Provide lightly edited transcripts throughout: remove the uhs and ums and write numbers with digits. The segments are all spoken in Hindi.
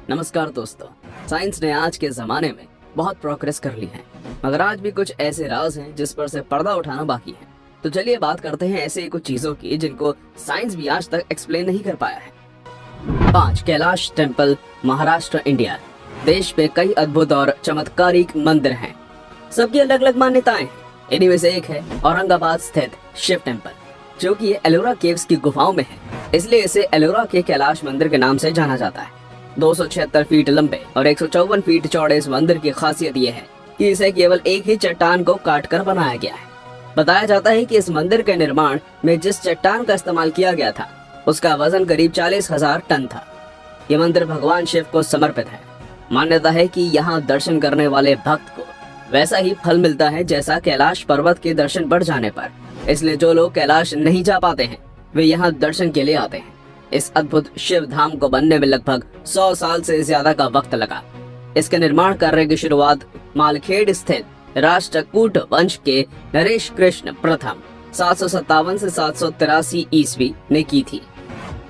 नमस्कार दोस्तों। साइंस ने आज के जमाने में बहुत प्रोग्रेस कर ली है, मगर आज भी कुछ ऐसे राज हैं जिस पर से पर्दा उठाना बाकी है। तो चलिए बात करते हैं ऐसे कुछ चीजों की जिनको साइंस भी आज तक एक्सप्लेन नहीं कर पाया है। 5 कैलाश टेम्पल, महाराष्ट्र, इंडिया। देश में कई अद्भुत और चमत्कारिक मंदिर हैं, सबकी अलग अलग मान्यताएं हैं। इन्हीं में से एक है औरंगाबाद स्थित शिव टेम्पल, जो कि एलोरा केव्स की गुफाओं में है, इसलिए इसे एलोरा के कैलाश मंदिर के नाम से जाना जाता है। 276 फीट लंबे और 154 फीट चौड़े इस मंदिर की खासियत यह है कि इसे केवल एक ही चट्टान को काटकर बनाया गया है। बताया जाता है कि इस मंदिर के निर्माण में जिस चट्टान का इस्तेमाल किया गया था उसका वजन करीब 40,000 टन था। ये मंदिर भगवान शिव को समर्पित है। मान्यता है कि यहाँ दर्शन करने वाले भक्त को वैसा ही फल मिलता है जैसा कैलाश पर्वत के दर्शन बढ़ जाने पर, इसलिए जो लोग कैलाश नहीं जा पाते हैं वे यहाँ दर्शन के लिए आते हैं। इस अद्भुत शिव धाम को बनने में लगभग 100 साल से ज्यादा का वक्त लगा। इसके निर्माण कार्य की शुरुआत मालखेड़ स्थित राष्ट्रकूट वंश के नरेश कृष्ण प्रथम 757 से 783 ईस्वी ने की थी।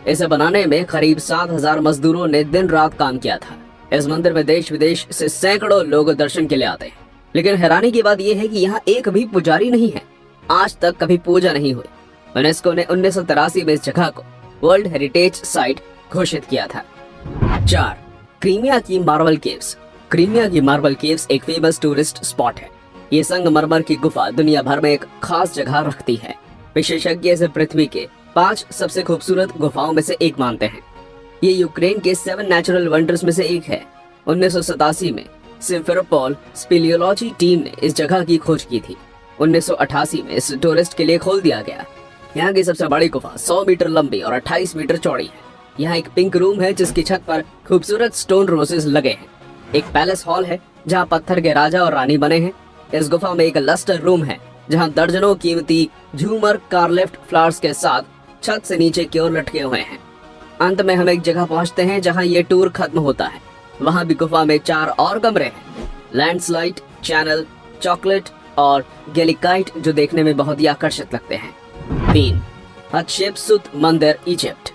इसे बनाने में करीब 7,000 मजदूरों ने दिन रात काम किया था। इस मंदिर में देश विदेश से सैकड़ों लोग दर्शन के लिए आते हैं, लेकिन हैरानी की बात यह है कि यहाँ एक भी पुजारी नहीं है। आज तक कभी पूजा नहीं हुई। यूनेस्को ने 1983 में इस जगह को वर्ल्ड हेरिटेज साइट घोषित किया था। 4 क्रीमिया की मार्बल केव्स। क्रीमिया की मार्बल केव्स एक फेमस टूरिस्ट स्पॉट है। ये संगमरमर की गुफा दुनिया भर में एक खास जगह रखती है। विशेषज्ञ इसे पृथ्वी के 5 सबसे खूबसूरत गुफाओं में से एक मानते हैं। ये यूक्रेन के 7 नेचुरल वंडर्स में से एक है। 1987 में सिम्फेरोपोल स्पेलियोलॉजी टीम ने इस जगह की खोज की थी। 1988 में इस टूरिस्ट के लिए खोल दिया गया। यहाँ की सबसे बड़ी गुफा 100 मीटर लंबी और 28 मीटर चौड़ी है। यहाँ एक पिंक रूम है जिसकी छत पर खूबसूरत स्टोन रोजेस लगे हैं। एक पैलेस हॉल है जहाँ पत्थर के राजा और रानी बने हैं। इस गुफा में एक लस्टर रूम है जहाँ दर्जनों कीमती झूमर कारलेफ्ट फ्लावर्स के साथ छत से नीचे की ओर लटके हुए हैं। अंत में हम एक जगह पहुँचते हैं जहाँ ये टूर खत्म होता है। वहाँ भी गुफा में 4 और कमरे हैं। लैंडस्लाइड, चैनल, चॉकलेट और गेलिकाइट, जो देखने में बहुत ही आकर्षक लगते हैं। 3 हतशेपसुत मंदिर, इजिप्ट।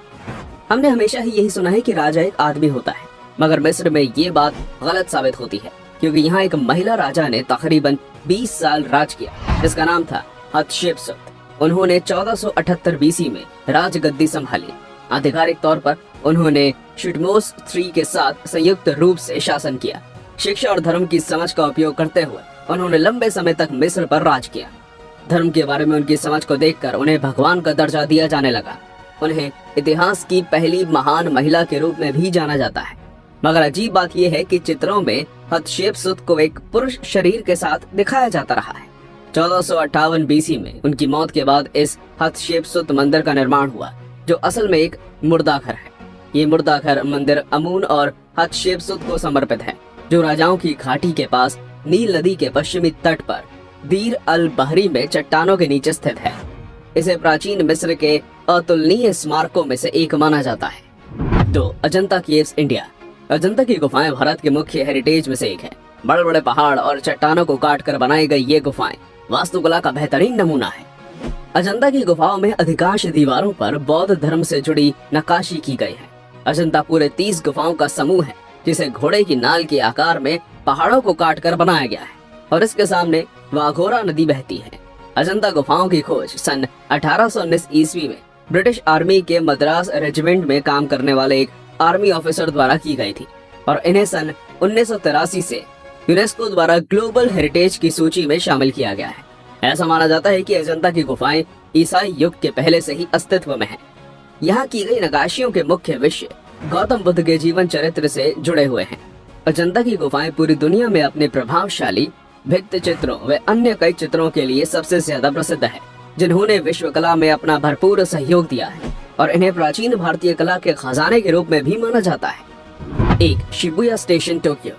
हमने हमेशा ही यही सुना है कि राजा एक आदमी होता है, मगर मिस्र में ये बात गलत साबित होती है, क्योंकि यहाँ एक महिला राजा ने तकरीबन 20 साल राज किया, जिसका नाम था हतशेपसुत। उन्होंने 1478 बीसी में राजगद्दी संभाली। आधिकारिक तौर पर उन्होंने शुटमोस III के साथ संयुक्त रूप से शासन किया। शिक्षा और धर्म की समझ का उपयोग करते हुए उन्होंने लंबे समय तक मिस्र पर राज किया। धर्म के बारे में उनकी समझ को देखकर उन्हें भगवान का दर्जा दिया जाने लगा। उन्हें इतिहास की पहली महान महिला के रूप में भी जाना जाता है। मगर अजीब बात यह है कि चित्रों में हतशेपसुत को एक पुरुष शरीर के साथ दिखाया जाता रहा है। 1458 बीसी में उनकी मौत के बाद इस हतशेपसुत मंदिर का निर्माण हुआ, जो असल में एक मुर्दाघर है। ये मुर्दाघर मंदिर अमून और हतशेपसुत को समर्पित है, जो राजाओं की घाटी के पास नील नदी के पश्चिमी तट पर दीर अल बहरी में चट्टानों के नीचे स्थित है। इसे प्राचीन मिस्र के अतुलनीय स्मारकों में से एक माना जाता है। 2 अजंता केव्स, इंडिया। अजंता की गुफाएं भारत के मुख्य हेरिटेज में से एक है। बड़े बड़े पहाड़ और चट्टानों को काटकर बनाई गई ये गुफाएं वास्तुकला का बेहतरीन नमूना है। अजंता की गुफाओं में अधिकांश दीवारों पर बौद्ध धर्म से जुड़ी नक्काशी की गई है। अजंता पूरे 30 गुफाओं का समूह है, जिसे घोड़े की नाल के आकार में पहाड़ों को काटकर बनाया गया है और इसके सामने वाघोरा नदी बहती है। अजंता गुफाओं की खोज सन 1819 ईस्वी में ब्रिटिश आर्मी के मद्रास रेजिमेंट में काम करने वाले एक आर्मी ऑफिसर द्वारा की गई थी और इन्हें सन 1983 से यूनेस्को द्वारा ग्लोबल हेरिटेज की सूची में शामिल किया गया है। ऐसा माना जाता है कि अजंता की गुफाएं ईसाई युग के पहले से ही अस्तित्व में हैं। यहाँ की गई नक्काशियों के मुख्य विषय गौतम बुद्ध के जीवन चरित्र से जुड़े हुए हैं। अजंता की गुफाएं पूरी दुनिया में अपने प्रभावशाली भित्ति चित्रों व अन्य कई चित्रों के लिए सबसे ज्यादा प्रसिद्ध है, जिन्होंने विश्व कला में अपना भरपूर सहयोग दिया है और इन्हें प्राचीन भारतीय कला के खजाने के रूप में भी माना जाता है। 1 शिबुया स्टेशन, टोक्यो।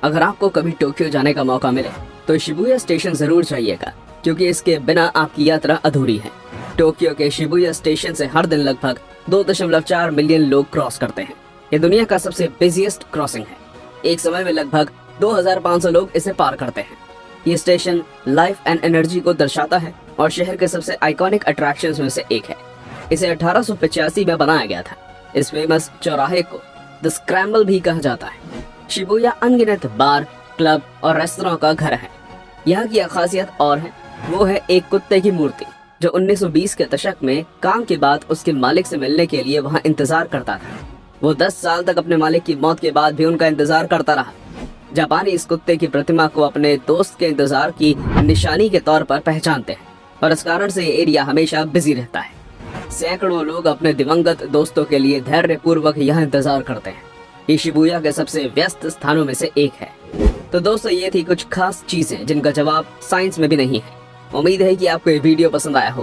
अगर आपको कभी टोक्यो जाने का मौका मिले तो शिबुया स्टेशन जरूर जाइएगा, क्योंकि इसके बिना आपकी यात्रा अधूरी है। टोक्यो के शिबुया स्टेशन से हर दिन लगभग 2.4 मिलियन लोग क्रॉस करते हैं। ये दुनिया का सबसे बिजिएस्ट क्रॉसिंग है। एक समय में लगभग 2500 लोग इसे पार करते हैं। ये स्टेशन लाइफ एंड एनर्जी को दर्शाता है और शहर के सबसे आइकॉनिक अट्रैक्शंस में से एक है। इसे 1885 में बनाया गया था। इस फेमस चौराहे को द स्क्रैम्बल भी कहा जाता है। शिबुया अनगिनत बार, क्लब और रेस्तरां का घर है। यहाँ की एक खासियत और है, वो है एक कुत्ते की मूर्ति जो 1920 के दशक में काम के बाद उसके मालिक से मिलने के लिए वहाँ इंतजार करता था। वो 10 साल तक अपने मालिक की मौत के बाद भी उनका इंतजार करता रहा। जापानी इस कुत्ते की प्रतिमा को अपने दोस्त के इंतजार की निशानी के तौर पर पहचानते हैं और इस कारण से ये एरिया हमेशा बिजी रहता है। सैकड़ों लोग अपने दिवंगत दोस्तों के लिए धैर्यपूर्वक यहाँ इंतजार करते हैं। ये शिबुया के सबसे व्यस्त स्थानों में से एक है। तो दोस्तों, ये थी कुछ खास चीजें जिनका जवाब साइंस में भी नहीं है। उम्मीद है कि आपको ये वीडियो पसंद आया हो।